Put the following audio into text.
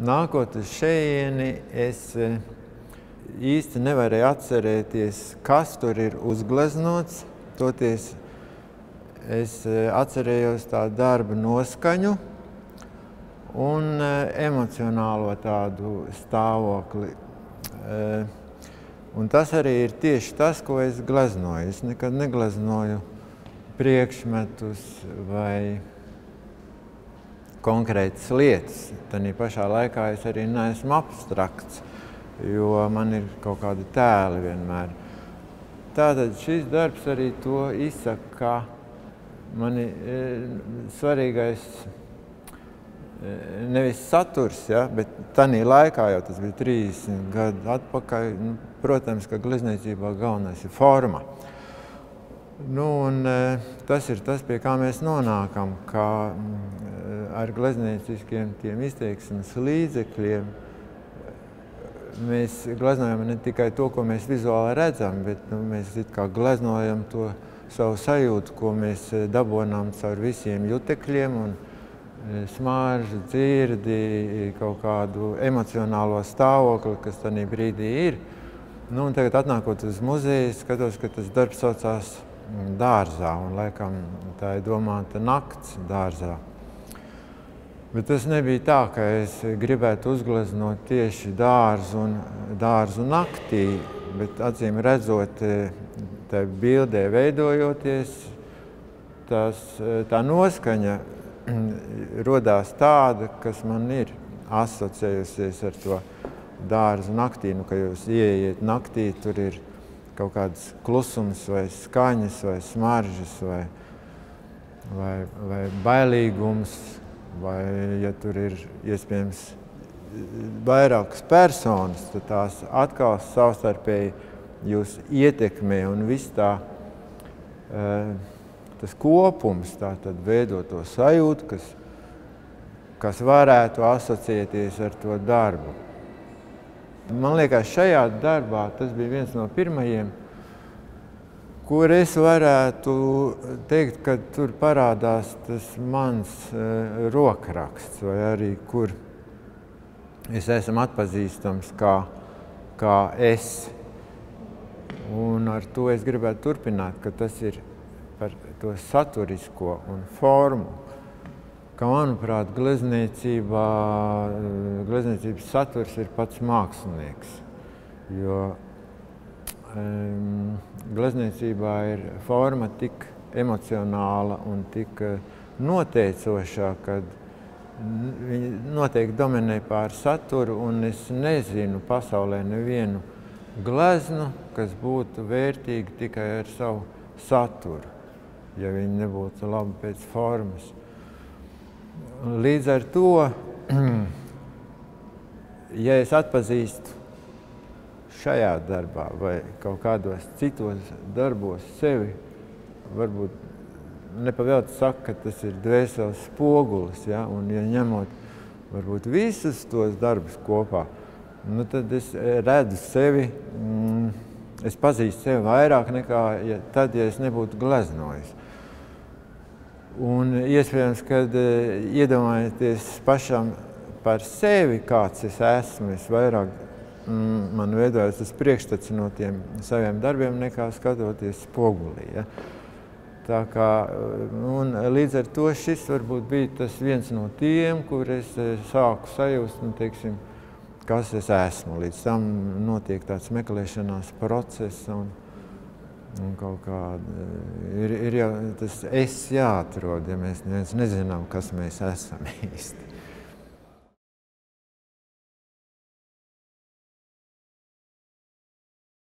nākot uz šejieni, es īsti nevarēju atcerēties, kas tur ir uzgleznots. Toties es atcerējos tā darba noskaņu un emocionālo tādu stāvokli. Un tas arī ir tieši tas, ko es gleznoju. Es nekad negleznoju priekšmetus vai konkrētas lietas. Tanī pašā laikā es arī neesmu abstrakts, jo man ir kaut kādi tēli vienmēr. Tātad šis darbs arī to izsaka, ka man svarīgais nevis saturs, ja, bet tanī laikā, jau tas bija 30 gadu atpakaļ, protams, ka glezniecībā galvenais ir forma. Un tas ir tas, pie kā mēs nonākam, ka ar gleznieciskiem tiem izteiksmes līdzekļiem mēs gleznojam ne tikai to, ko mēs vizuāli redzam, bet mēs it kā gleznojam to savu sajūtu, ko mēs dabonām caur visiem jutekļiem un smāržu, dzirdi, kaut kādu emocionālo stāvokli, kas tanī brīdī ir. Un tagad atnākot uz muzeju, skatos, ka tas darbs saucās dārzā, un laikam tā ir domāta nakts dārzā. Bet tas nebija tā, ka es gribētu uzgleznot tieši dārzu naktī, bet acīm redzot, tā bildē veidojoties, tā noskaņa rodās tāda, kas man ir asociējusies ar to dārzu naktī. Kad jūs ieiet naktī, tur ir kaut kāds klusums vai skaņas vai smaržas vai bailīgums, vai ja tur ir iespējams vairākas personas, tad tās atkal savstarpēji jūs ietekmē un viss tas kopums tātad veido to sajūtu, kas varētu asociēties ar to darbu. Man liekas, šajā darbā tas bija viens no pirmajiem, kur es varētu teikt, ka tur parādās tas mans rokraksts, vai arī kur es esmu atpazīstams kā es. Un ar to es gribētu turpināt, ka tas ir par to saturisko un formu, ka, manuprāt, glezniecības saturs ir pats mākslinieks, jo glezniecībā ir forma tik emocionāla un tik noteicošā, kad viņi noteikti dominē pār saturu, un es nezinu pasaulē nevienu gleznu, kas būtu vērtīga tikai ar savu saturu, ja viņi nebūtu labi pēc formas. Līdz ar to, ja es atpazīstu šajā darbā vai kaut kādos citos darbos sevi, varbūt nepavēlti saka, ka tas ir dvēseles spogulis, ja? Un ja ņemot varbūt visus tos darbus kopā, tad es redzu sevi, es pazīstu sevi vairāk nekā tad, ja es nebūtu gleznojis. Un iespējams, kad iedomājoties pašam par sevi, kāds es esmu, es vairāk man veidojas tas priekšstats no tiem saviem darbiem nekā skatoties spogulī. Ja? Tā kā, un līdz ar to šis varbūt bija tas viens no tiem, kur es sāku sajust, teiksim, kas es esmu. Līdz tam notiek tāds meklēšanās process un kaut kāda, ir jau tas es jāatrod, ja mēs nezinām, kas mēs esam īsti.